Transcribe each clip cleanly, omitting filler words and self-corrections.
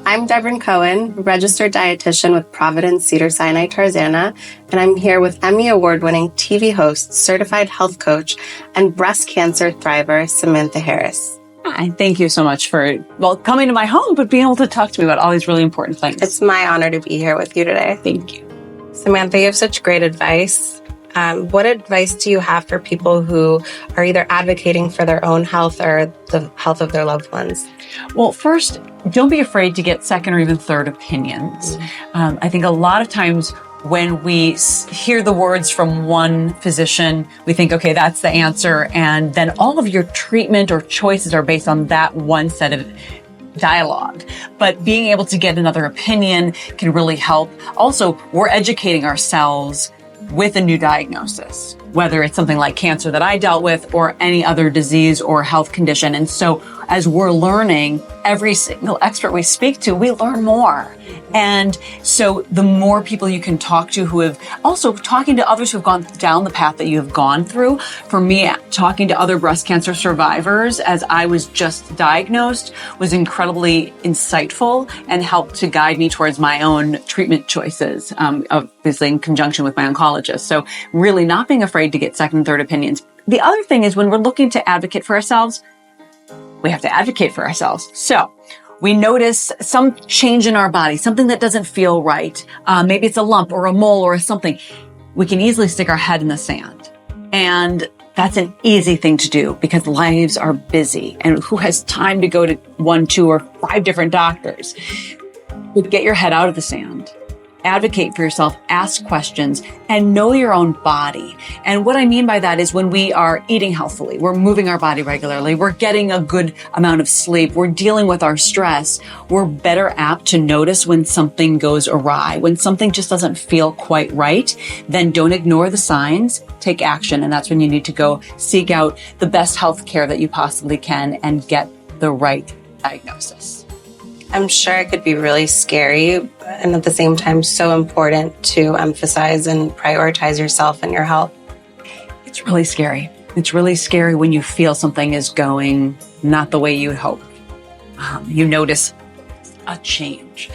I'm Debrin Cohen, registered dietitian with Providence, Cedars, Sinai, Tarzana, and I'm here with Emmy award-winning TV host, certified health coach, and breast cancer thriver, Samantha Harris. Hi, thank you so much for, coming to my home, but being able to talk to me about all these really important things. It's my honor to be here with you today. Thank you. Samantha, you have such great advice. What advice do you have for people who are either advocating for their own health or the health of their loved ones? Well, first, don't be afraid to get second or even third opinions. I think a lot of times when we hear the words from one physician, we think, okay, that's the answer. And then all of your treatment or choices are based on that one set of dialogue. But being able to get another opinion can really help. Also, we're educating ourselves with a new diagnosis, whether it's something like cancer that I dealt with or any other disease or health condition. And so as we're learning, every single expert we speak to, we learn more. And so the more people you can talk to who have also talking to others who've gone down the path that you have gone through. For me, talking to other breast cancer survivors as I was just diagnosed was incredibly insightful and helped to guide me towards my own treatment choices, obviously in conjunction with my oncologist. So really not being afraid to get second and third opinions. The other thing is when we're looking to advocate for ourselves, we have to advocate for ourselves. So we notice some change in our body, something that doesn't feel right. Maybe it's a lump or a mole or something. We can easily stick our head in the sand. And that's an easy thing to do because lives are busy. And who has time to go to 1, 2, or 5 different doctors? But get your head out of the sand. Advocate for yourself, ask questions, and know your own body. And what I mean by that is when we are eating healthfully, we're moving our body regularly, we're getting a good amount of sleep, we're dealing with our stress, we're better apt to notice when something goes awry, when something just doesn't feel quite right. Then don't ignore the signs, take action. And that's when you need to go seek out the best health care that you possibly can and get the right diagnosis. I'm sure it could be really scary and at the same time so important to emphasize and prioritize yourself and your health. It's really scary. It's really scary when you feel something is going not the way you hope. You notice a change.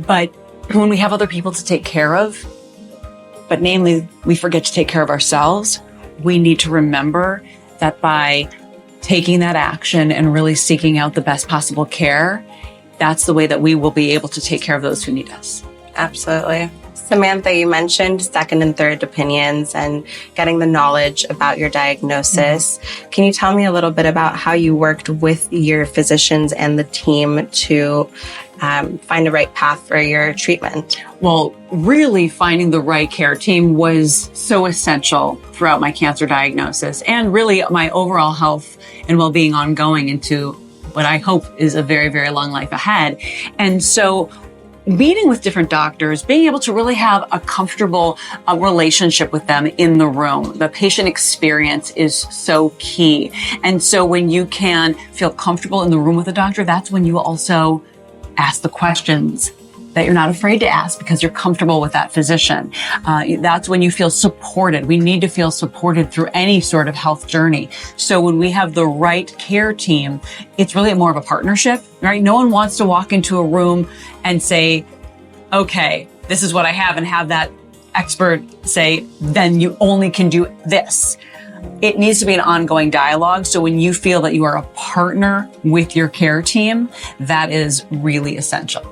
But when we have other people to take care of, but namely we forget to take care of ourselves, we need to remember that by taking that action and really seeking out the best possible care, that's the way that we will be able to take care of those who need us. Absolutely. Samantha, you mentioned second and third opinions and getting the knowledge about your diagnosis. Can you tell me a little bit about how you worked with your physicians and the team to find the right path for your treatment? Well, really finding the right care team was so essential throughout my cancer diagnosis and really my overall health and well-being ongoing into what I hope is a very, very long life ahead. And so meeting with different doctors, being able to really have a comfortable relationship with them in the room. The patient experience is so key. And so when you can feel comfortable in the room with a doctor, that's when you also ask the questions that you're not afraid to ask because you're comfortable with that physician. That's when you feel supported. We need to feel supported through any sort of health journey. So when we have the right care team, it's really more of a partnership, right? No one wants to walk into a room and say, okay, this is what I have, and have that expert say, then you only can do this. It needs to be an ongoing dialogue. So when you feel that you are a partner with your care team, that is really essential.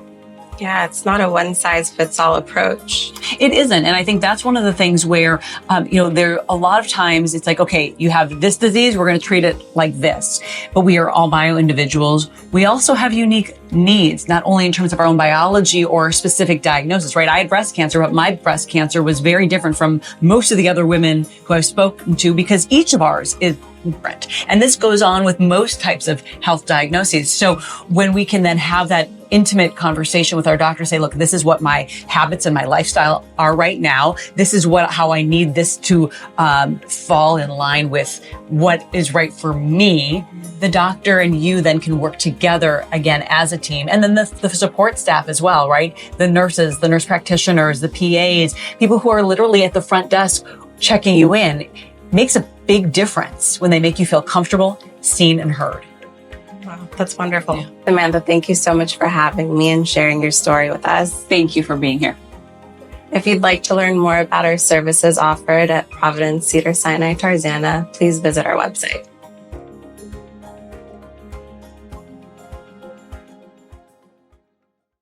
Yeah, it's not a one-size-fits-all approach. It isn't. And I think that's one of the things where, there a lot of times it's like, okay, you have this disease, we're going to treat it like this. But we are all bio individuals. We also have unique needs, not only in terms of our own biology or specific diagnosis, right? I had breast cancer, but my breast cancer was very different from most of the other women who I've spoken to because each of ours is different. And this goes on with most types of health diagnoses. So when we can then have that intimate conversation with our doctor, say, look, this is what my habits and my lifestyle are right now. This is how I need this to fall in line with what is right for me. The doctor and you then can work together again as a team. And then the support staff as well, right? The nurses, the nurse practitioners, the PAs, people who are literally at the front desk checking you in, makes a big difference when they make you feel comfortable, seen, and heard. Wow, that's wonderful. Samantha, thank you so much for having me and sharing your story with us. Thank you for being here. If you'd like to learn more about our services offered at Providence, Cedars, Sinai, Tarzana, please visit our website.